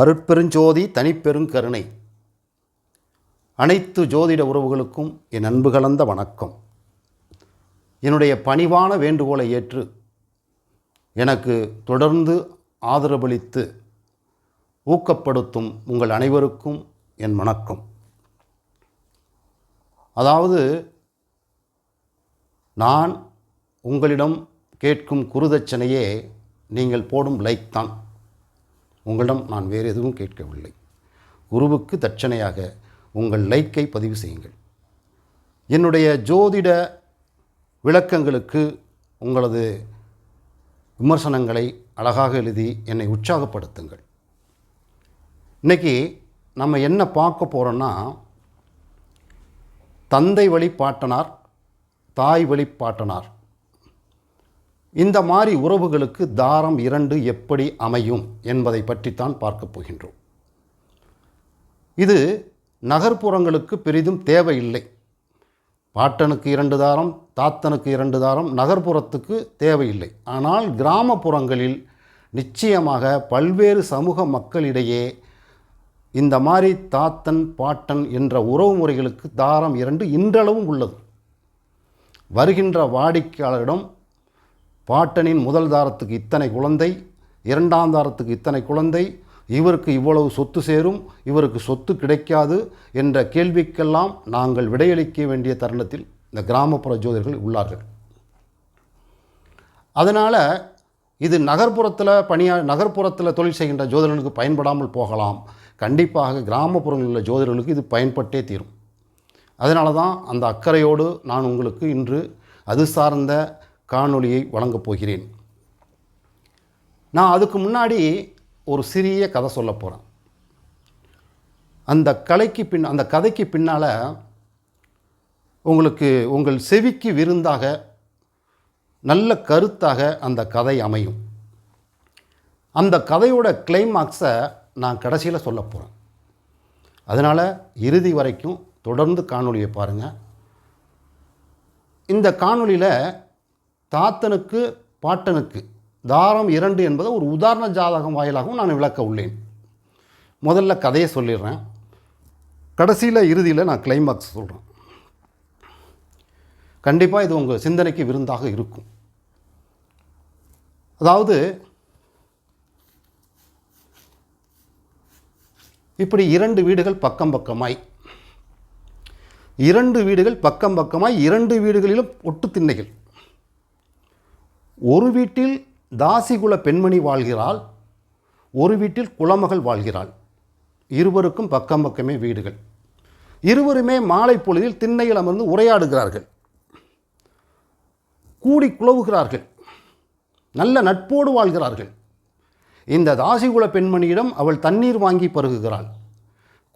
அருட்பெருஞ்சோதி தனிப்பெருங்கருணை. அனைத்து ஜோதிட உறவுகளுக்கும் என் அன்பு கலந்த வணக்கம். என்னுடைய பணிவான வேண்டுகோளை ஏற்று எனக்கு தொடர்ந்து ஆதரவளித்து ஊக்கப்படுத்தும் உங்கள் அனைவருக்கும் என் வணக்கம். அதாவது, நான் உங்களிடம் கேட்கும் குருதட்சணையே நீங்கள் போடும் லைக் தான். உங்களிடம் நான் வேறு எதுவும் கேட்கவில்லை. குருவுக்கு தட்சணையாக உங்கள் லைக்கை பதிவு செய்யுங்கள். என்னுடைய ஜோதிட விளக்கங்களுக்கு உங்களது விமர்சனங்களை அழகாக எழுதி என்னை உற்சாகப்படுத்துங்கள். இன்றைக்கி நம்ம என்ன பார்க்க போகிறோன்னா, தந்தை வழி பாட்டனார், தாய் வழி பாட்டனார், இந்த மாதிரி உறவுகளுக்கு தாரம் 2 எப்படி அமையும் என்பதை பற்றித்தான் பார்க்க போகின்றோம். இது நகர்ப்புறங்களுக்கு பெரிதும் தேவையில்லை. பாட்டனுக்கு 2 தாரம், தாத்தனுக்கு 2 தாரம் நகர்ப்புறத்துக்கு தேவையில்லை. ஆனால் கிராமப்புறங்களில் நிச்சயமாக பல்வேறு சமூக மக்களிடையே இந்த மாதிரி தாத்தன் பாட்டன் என்ற உறவு முறைகளுக்கு தாரம் 2 இன்றளவும் உள்ளது. வருகின்ற வாடிக்கையாளரிடம் பாட்டனின் முதல் தாரத்துக்கு இத்தனை குழந்தை, 2ஆம் தாரத்துக்கு இத்தனை குழந்தை, இவருக்கு இவ்வளவு சொத்து சேரும், இவருக்கு சொத்து கிடைக்காது என்ற கேள்விக்கெல்லாம் நாங்கள் விடையளிக்க வேண்டிய தருணத்தில் இந்த கிராமப்புற ஜோதிடர்கள் உள்ளார்கள். அதனால் இது நகர்ப்புறத்தில் தொழில் செய்கின்ற ஜோதிடர்களுக்கு பயன்படாமல் போகலாம். கண்டிப்பாக கிராமப்புறங்களில் உள்ள ஜோதிடர்களுக்கு இது பயன்பட்டே தீரும். அதனால தான் அந்த அக்கறையோடு நான் உங்களுக்கு இன்று அது சார்ந்த காணொளியை வழங்கப் போகிறேன். நான் அதுக்கு முன்னாடி ஒரு சிறிய கதை சொல்ல போகிறேன். அந்த கதைக்கு பின்னால் உங்களுக்கு உங்கள் செவிக்கு விருந்தாக நல்ல கருத்தாக அந்த கதை அமையும். அந்த கதையோட கிளைமாக்ஸை நான் கடைசியில் சொல்ல போகிறேன். அதனால் இறுதி வரைக்கும் தொடர்ந்து காணொளியை பாருங்கள். இந்த காணொளியில் தாத்தனுக்கு பாட்டனுக்கு தாரம் 2 என்பதை ஒரு உதாரண ஜாதகம் வாயிலாகவும் நான் விளக்க உள்ளேன். முதல்ல கதையை சொல்லிடுறேன், கடைசியில் இறுதியில் நான் கிளைமாக்ஸ் சொல்கிறேன். கண்டிப்பாக இது உங்கள் சிந்தனைக்கு விருந்தாக இருக்கும். அதாவது, இப்படி 2 வீடுகள் பக்கம் பக்கமாய் 2 வீடுகளிலும் ஒட்டு திண்ணைகள். ஒரு வீட்டில் தாசிகுல பெண்மணி வாழ்கிறாள், ஒரு வீட்டில் குலமகள் வாழ்கிறாள். இருவருக்கும் பக்கம் பக்கமே வீடுகள். இருவருமே மாலை பொழுதில் திண்ணையில் அமர்ந்து உரையாடுகிறார்கள், கூடி குலவுகிறார்கள், நல்ல நட்போடு வாழ்கிறார்கள். இந்த தாசிகுல பெண்மணியிடம் அவள் தண்ணீர் வாங்கி பருகுகிறாள்.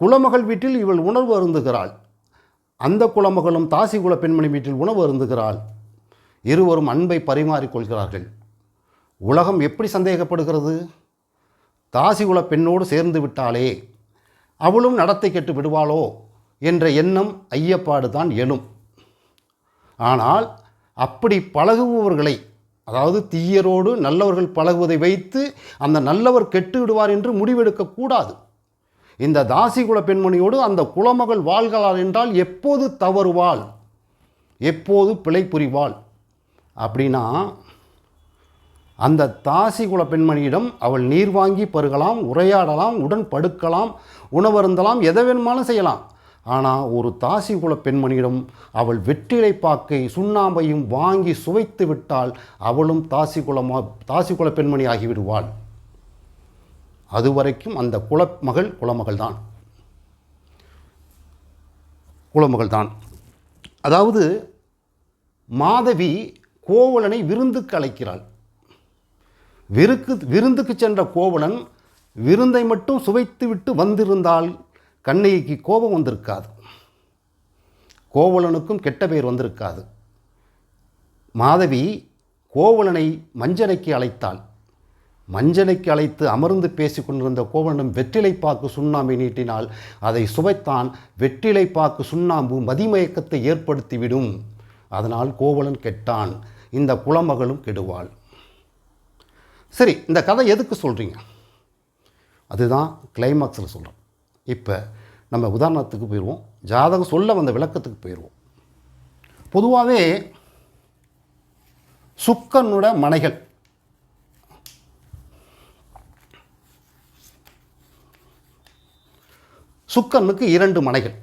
குலமகள் வீட்டில் இவள் உணவு அருந்துகிறாள். அந்த குலமகளும் தாசிகுல பெண்மணி வீட்டில் உணவு அருந்துகிறாள். இருவரும் அன்பை பரிமாறிக்கொள்கிறார்கள். உலகம் எப்படி சந்தேகப்படுகிறது? தாசிகுல பெண்ணோடு சேர்ந்து விட்டாலே அவளும் நடத்தை கெட்டு விடுவாளோ என்ற எண்ணம், ஐயப்பாடு தான் எழும். ஆனால் அப்படி பழகுபவர்களை, அதாவது தீயரோடு நல்லவர்கள் பழகுவதை வைத்து அந்த நல்லவர் கெட்டு விடுவார் என்று முடிவெடுக்கக்கூடாது. இந்த தாசிகுல பெண்மணியோடு அந்த குலமகள் வாழ்கிறாள் என்றால் எப்போது தவறுவாள், எப்போது பிழை புரிவாள் அப்படின்னா, அந்த தாசிகுல பெண்மணியிடம் அவள் நீர் வாங்கி பருகலாம், உரையாடலாம், உடன் படுக்கலாம், உணவருந்தலாம், எதை வேணுமாலும் செய்யலாம். ஆனால் ஒரு தாசிகுல பெண்மணியிடம் அவள் வெற்றிலை பாக்கை சுண்ணாம்பையும் வாங்கி சுவைத்து விட்டால் அவளும் தாசிகுல பெண்மணி ஆகிவிடுவாள். அதுவரைக்கும் அந்த குலமகள் தான். அதாவது, மாதவி கோவலனை விருந்துக்கு அழைக்கிறாள். விருந்துக்கு சென்ற கோவலன் விருந்தை மட்டும் சுவைத்து விட்டு வந்திருந்தால் கண்ணகிக்கு கோபம் வந்திருக்காது, கோவலனுக்கும் கெட்ட பெயர் வந்திருக்காது. மாதவி கோவலனை மஞ்சனைக்கு அழைத்தாள். மஞ்சனைக்கு அழைத்து அமர்ந்து பேசி கொண்டிருந்த கோவலனிடம் வெற்றிலைப்பாக்கு சுண்ணாம்பை நீட்டினால் அதை சுவைத்தான். வெற்றிலைப்பாக்கு சுண்ணாம்பு மதிமயக்கத்தை ஏற்படுத்திவிடும். அதனால் கோவலன் கெட்டான், இந்த குலமகளும் கெடுவாள். சரி, இந்த கதை எதுக்கு சொல்கிறீங்க? அதுதான் கிளைமாக்ஸில் சொல்கிறோம். இப்போ நம்ம உதாரணத்துக்கு போயிடுவோம், ஜாதகம் சொல்ல வந்த விளக்கத்துக்கு போயிடுவோம். பொதுவாகவே சுக்கரனோட மனைகள் சுக்கரனுக்கு 2 மனைகள்.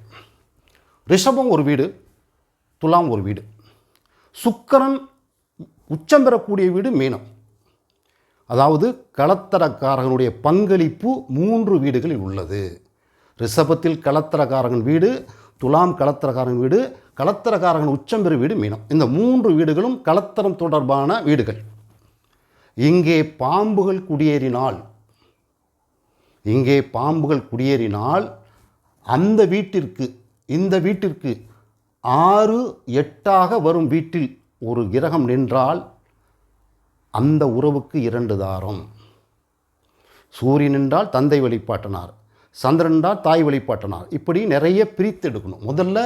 ரிஷபம் ஒரு வீடு, துலாம் ஒரு வீடு. சுக்கரன் உச்சம் பெறக்கூடிய வீடு மீனம். அதாவது களத்திரக்காரகனுடைய பங்களிப்பு 3 வீடுகளில் உள்ளது. ரிஷபத்தில் களத்திரக்காரகன் வீடு, துலாம் களத்திரக்காரன் வீடு, களத்திரக்காரகன் உச்சம் பெறும் வீடு மீனம். இந்த 3 வீடுகளும் களத்திரம் தொடர்பான வீடுகள். இங்கே பாம்புகள் குடியேறினால் அந்த வீட்டிற்கு இந்த வீட்டிற்கு 6, 8 வரும் வீட்டில் ஒரு கிரகம் நின்றால் அந்த உறவுக்கு 2 தாரம். சூரியன் என்றால் தந்தை வழிபாட்டனார், சந்திரன் என்றால் தாய் வழிபாட்டனார். இப்படி நிறைய பிரித்து எடுக்கணும். முதல்ல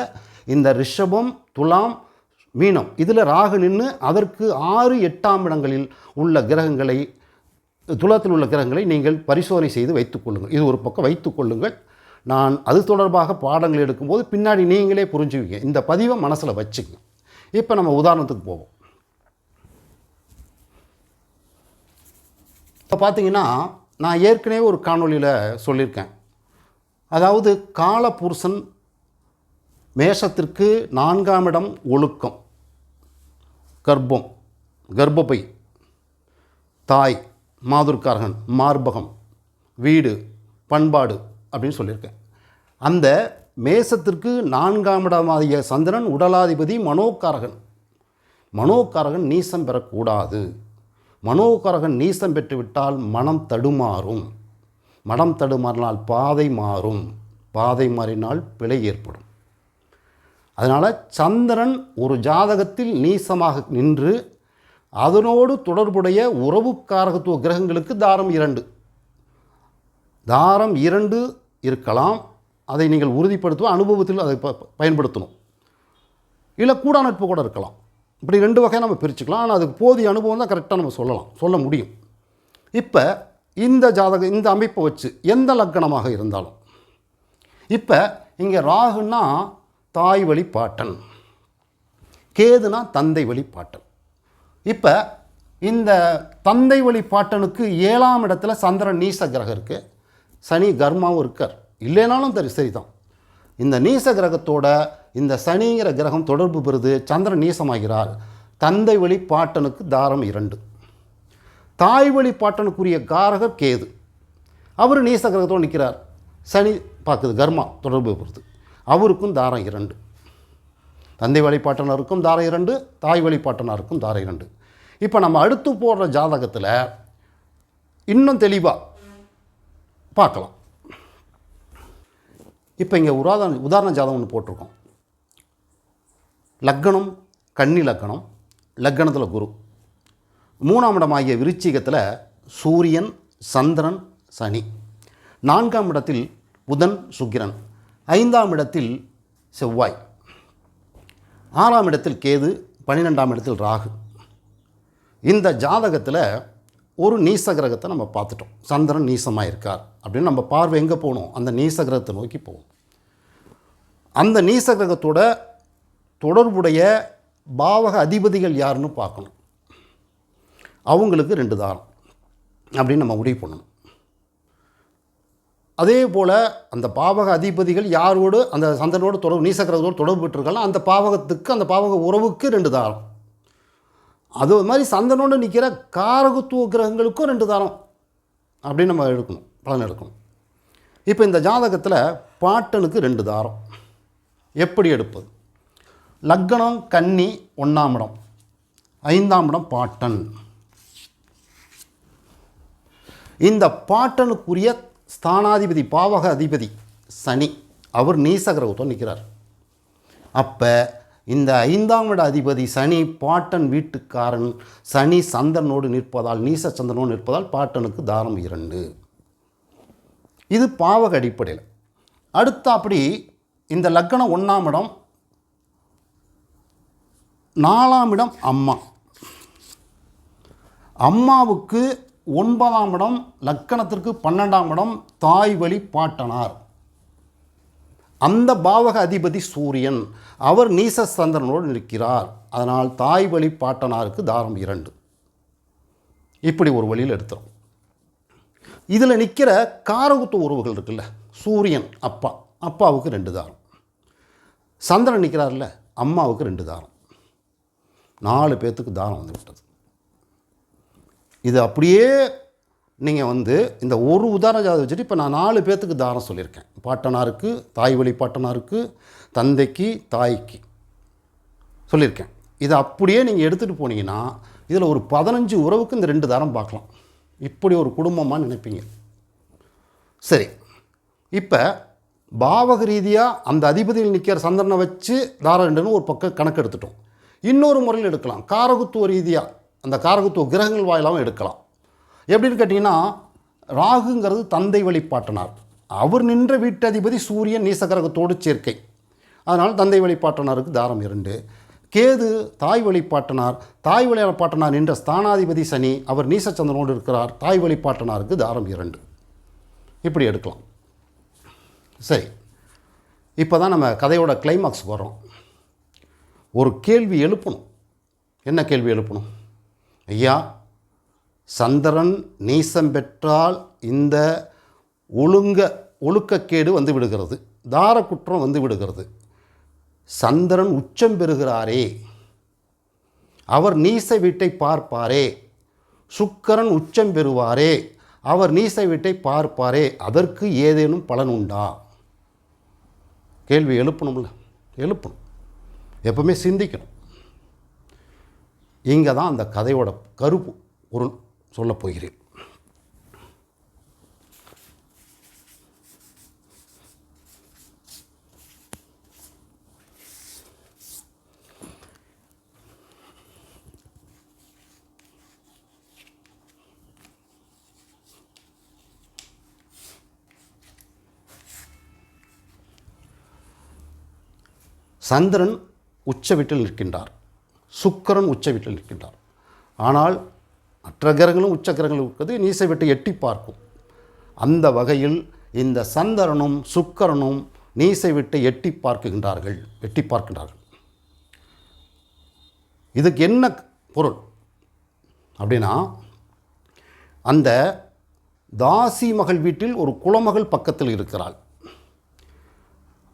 இந்த ரிஷபம், துலாம், மீனம் இதில் ராகு நின்று அதற்கு 6, 8 இடங்களில் உள்ள கிரகங்களை, துலத்தில் உள்ள கிரகங்களை நீங்கள் பரிசோதனை செய்து வைத்துக்கொள்ளுங்கள். இது ஒரு பக்கம் வைத்துக்கொள்ளுங்கள். நான் அது தொடர்பாக பாடங்கள் எடுக்கும்போது பின்னாடி நீங்களே புரிஞ்சுவீங்க. இந்த பதிவை மனசில் வச்சுங்க. இப்போ நம்ம உதாரணத்துக்கு போவோம். இப்போ பார்த்தீங்கன்னா, நான் ஏற்கனவே ஒரு காணொலியில் சொல்லியிருக்கேன். அதாவது காலபுருஷன் மேஷத்திற்கு 4ஆம் இடம் ஒழுக்கம், கர்ப்பம், கர்ப்பப்பை, தாய், மாதுர்காரகன், மார்பகம், வீடு, பண்பாடு அப்படின்னு சொல்லியிருக்கேன். அந்த மேசத்திற்கு 4ஆம் இடமாகிய சந்திரன் உடலாதிபதி, மனோகாரகன் நீசம் பெறக்கூடாது. மனோகாரகன் நீசம் பெற்றுவிட்டால் மனம் தடுமாறும். மனம் தடுமாறினால் பாதை மாறும். பாதை மாறினால் பிழை ஏற்படும். அதனால் சந்திரன் ஒரு ஜாதகத்தில் நீசமாக நின்று அதனோடு தொடர்புடைய உறவுக்காரகத்துவ கிரகங்களுக்கு தாரம் 2 இருக்கலாம். அதை நீங்கள் உறுதிப்படுத்துவோம், அனுபவத்தில் அதை பயன்படுத்தணும். இல்லை கூட நட்பு கூட இருக்கலாம். இப்படி 2 வகையாக நம்ம பிரிச்சுக்கலாம். ஆனால் அதுக்கு போதிய அனுபவம் தான் கரெக்டாக நம்ம சொல்ல முடியும். இப்போ இந்த அமைப்பை வச்சு எந்த லக்கணமாக இருந்தாலும், இப்போ இங்கே ராகுன்னா தாய் வழி பாட்டன், கேதுனா தந்தை வழி பாட்டன். இப்போ இந்த தந்தை வழி பாட்டனுக்கு 7ஆம் இடத்துல சந்திரன் நீச கிரகம் இருக்குது, சனி கர்மாவும் இருக்கார். இல்லைனாலும் சரிதான். இந்த நீச கிரகத்தோட இந்த சனிங்கிற கிரகம் தொடர்பு பெறுது. சந்திரன் நீசமாகிறார். தந்தை வழி பாட்டனுக்கு தாரம் 2. தாய் வழி பாட்டனுக்குரிய காரகர் கேது, அவர் நீச கிரகத்தோடு நிற்கிறார். சனி பார்க்குது, கர்மா தொடர்பு பெறுது, அவருக்கும் தாரம் 2. தந்தை வழிபாட்டனருக்கும் தாரம் 2, தாய் வழிபாட்டனருக்கும் தாரம் 2. இப்போ நம்ம அடுத்து போடுற ஜாதகத்தில் இன்னும் தெளிவாக பார்க்கலாம். இப்போ இங்கே உதாரண ஜாதகம் ஒன்று போட்டிருக்கோம். லக்கணம் கன்னி லக்கணம், லக்கணத்தில் குரு, 3ஆம் இடமாகிய விருச்சிகத்தில் சூரியன், சந்திரன், சனி, 4ஆம் இடத்தில் புதன், சுக்கிரன், 5ஆம் இடத்தில் செவ்வாய், 6ஆம் இடத்தில் கேது, 12ஆம் இடத்தில் ராகு. இந்த ஜாதகத்தில் ஒரு நீச கிரகத்தை நம்ம பார்த்துட்டோம். சந்திரன் நீசமாக இருக்கார் அப்படின்னு நம்ம பார்வை எங்கே போகணும்? அந்த நீச கிரகத்தை நோக்கி போகும். அந்த நீச கிரகத்தோட தொடர்புடைய பாவக அதிபதிகள் யாருன்னு பார்க்கணும். அவங்களுக்கு 2 தாரம் அப்படின்னு நம்ம முடிவு பண்ணணும். அதே போல் அந்த பாவக அதிபதிகள் யாரோடு அந்த சந்திரனோடு தொடர்பு, நீச கிரகத்தோடு தொடர்பு பெற்றிருக்காங்க, அந்த பாவகத்துக்கு, அந்த பாவக உறவுக்கு 2 தாரம். அது மாதிரி சந்திரனோடு நிற்கிற காரகத்துவ கிரகங்களுக்கும் 2 தாரம் அப்படின்னு நம்ம எடுக்கணும், பலன் எடுக்கணும். இப்போ இந்த ஜாதகத்தில் பாட்டனுக்கு 2 தாரம் எப்படி எடுப்பது? லக்கணம் கன்னி 1ஆம் இடம், 5ஆம் இடம் பாட்டன். இந்த பாட்டனுக்குரிய ஸ்தானாதிபதி, பாவக அதிபதி சனி, அவர் நீச கிரகத்தோடு நிற்கிறார். அப்போ இந்த 5ஆம் இட அதிபதி சனி பாட்டன் வீட்டுக்காரன். சனி சந்திரனோடு நிற்பதால், நீச சந்திரனோடு நிற்பதால் பாட்டனுக்கு தாரம் 2. இது பாவக அடிப்படையில். அடுத்த அப்படி இந்த லக்கணம் 1ஆம் இடம், 4ஆம் இடம் அம்மா. அம்மாவுக்கு 9ஆம் இடம், லக்கணத்திற்கு 12ஆம் இடம் தாய் வழி பாட்டனார். அந்த பாவக அதிபதி சூரியன், அவர் நீச சந்திரனோடு நிற்கிறார். அதனால் தாய் வழி பாட்டனாருக்கு தாரம் 2. இப்படி ஒரு வழியில் எடுத்துரும். இதில் நிற்கிற காரகுத்துவ உறவுகள் இருக்குல்ல, சூரியன் அப்பா, அப்பாவுக்கு 2 தாரம். சந்திரன் நிற்கிறார்ல, அம்மாவுக்கு 2 தாரம். 4 பேர்த்துக்கு தாரம் வந்து விட்டது. இது அப்படியே நீங்கள் இந்த ஒரு உதாரண ஜாதகம் வச்சுட்டு இப்போ நான் 4 பேர்த்துக்கு தாரம் சொல்லியிருக்கேன். பாட்டனாருக்கு, தாய் வழி பாட்டனாருக்கு, தந்தைக்கு, தாய்க்கு சொல்லியிருக்கேன். இதை அப்படியே நீங்கள் எடுத்துகிட்டு போனீங்கன்னா இதில் ஒரு 15 உறவுக்கு இந்த 2 தாரம் பார்க்கலாம். இப்படி ஒரு குடும்பமாக நினைப்பீங்க. சரி, இப்போ பாவக ரீதியாக அந்த அதிபதியில் நிற்கிற சந்திரனை வச்சு தாரம் 2ன்னு ஒரு பக்கம் கணக்கு எடுத்துட்டோம். இன்னொரு முறையில் எடுக்கலாம். காரகுத்துவ ரீதியாக அந்த காரகுத்துவ கிரகங்கள் வாயிலாகவும் எடுக்கலாம். எப்படின்னு கேட்டிங்கன்னா, ராகுங்கிறது தந்தை வழிபாட்டனார். அவர் நின்ற வீட்டதிபதி சூரியன் நீசகரகத்தோடு சேர்க்கை. அதனால் தந்தை வழிபாட்டனாருக்கு தாரம் 2. கேது தாய் வழிபாட்டனார். தாய் வழிபாட்டனார் நின்ற ஸ்தானாதிபதி சனி, அவர் நீசச்சந்திரனோடு இருக்கிறார். தாய் வழிபாட்டனாருக்கு தாரம் 2. இப்படி எடுக்கலாம். சரி, இப்போ தான் நம்ம கதையோட கிளைமாக்ஸுக்கு வரோம். ஒரு கேள்வி எழுப்பணும். என்ன கேள்வி எழுப்பணும்? ஐயா, சந்திரன் நீசம் பெற்றால் இந்த ஒழுக்கக்கேடு வந்து விடுகிறது, தார குற்றம் வந்து விடுகிறது. சந்திரன் உச்சம் பெறுகிறாரே, அவர் நீச வீட்டை பார்ப்பாரே. சுக்கிரன் உச்சம் பெறுவாரே, அவர் நீச வீட்டை பார்ப்பாரே. அதற்கு ஏதேனும் பலன் உண்டா? கேள்வி எழுப்பணும்ல, எழுப்பணும். எப்பவுமே சிந்திக்கணும். இங்கே தான் அந்த கதையோட கருப்பு பொருள் சொல்லப் போகிறேன். சந்திரன் உச்ச வீட்டில் நிற்கின்றார், சுக்கிரன் உச்ச வீட்டில் நிற்கின்றார். ஆனால் மற்ற கிரகங்களும் உச்ச கிரகங்களும் இருக்கிறது நீச வீட்டை எட்டி பார்க்கும். அந்த வகையில் இந்த சந்திரனும் சுக்கிரனும் நீச வீட்டை எட்டி பார்க்கின்றார்கள். இதுக்கு என்ன பொருள் அப்படின்னா, அந்த தாசி மகள் வீட்டில் ஒரு குலமகள் பக்கத்தில் இருக்கிறாள்.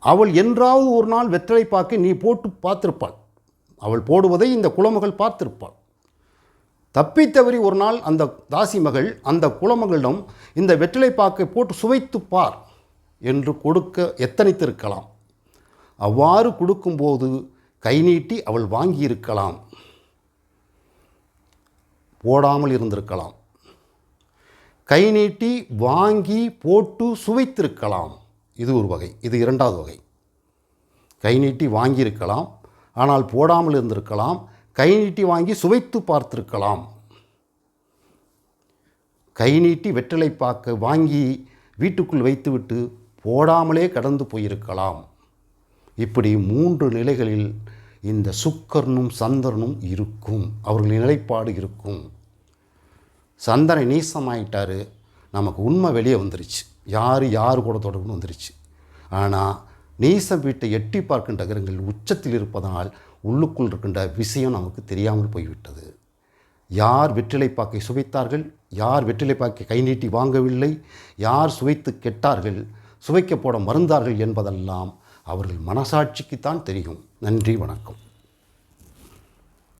அவள் என்றாவது ஒரு நாள் வெற்றிலை பாக்கை நீ போட்டு பார்த்திருப்பாள். அவள் போடுவதை இந்த குலமகள் பார்த்திருப்பாள். தப்பித்தவறி ஒரு நாள் அந்த தாசி மகள் அந்த குலமகளிடம் இந்த வெற்றிலை பாக்கை போட்டு சுவைத்து பார் என்று கொடுக்க எத்தனித்திருக்கலாம். அவ்வாறு கொடுக்கும்போது கை நீட்டி அவள் வாங்கியிருக்கலாம், போடாமல் இருந்திருக்கலாம். கை நீட்டி வாங்கி போட்டு சுவைத்திருக்கலாம். இது ஒரு வகை. இது 2வது வகை. கை நீட்டி வாங்கியிருக்கலாம், ஆனால் போடாமல் இருந்திருக்கலாம். கை நீட்டி வாங்கி சுவைத்து பார்த்திருக்கலாம். கை நீட்டி வெற்றிலை பாக்கு வாங்கி வீட்டுக்குள் வைத்துவிட்டு போடாமலே கடந்து போயிருக்கலாம். இப்படி 3 நிலைகளில் இந்த சுக்கிரனும் சந்திரனும் இருக்கும். அவர்களின் நிலைப்பாடு இருக்கும். சந்திரன் நீசமாயிட்டார், நமக்கு உண்மை வெளியே வந்துருச்சு. யார் கூட தொடர்புன்னு வந்துருச்சு. ஆனால் நீசம் வீட்டை எட்டி பார்க்கின்ற கிரகங்கள் உச்சத்தில் இருப்பதனால் உள்ளுக்குள் இருக்கின்ற விஷயம் நமக்கு தெரியாமல் போய்விட்டது. யார் வெற்றிலை பாக்கை சுவைத்தார்கள், யார் வெற்றிலை பாக்கை கை நீட்டி வாங்கவில்லை, யார் சுவைத்து கெட்டார்கள், சுவைக்க போட மறந்தார்கள் என்பதெல்லாம் அவர்கள் மனசாட்சிக்குத்தான் தெரியும். நன்றி, வணக்கம்.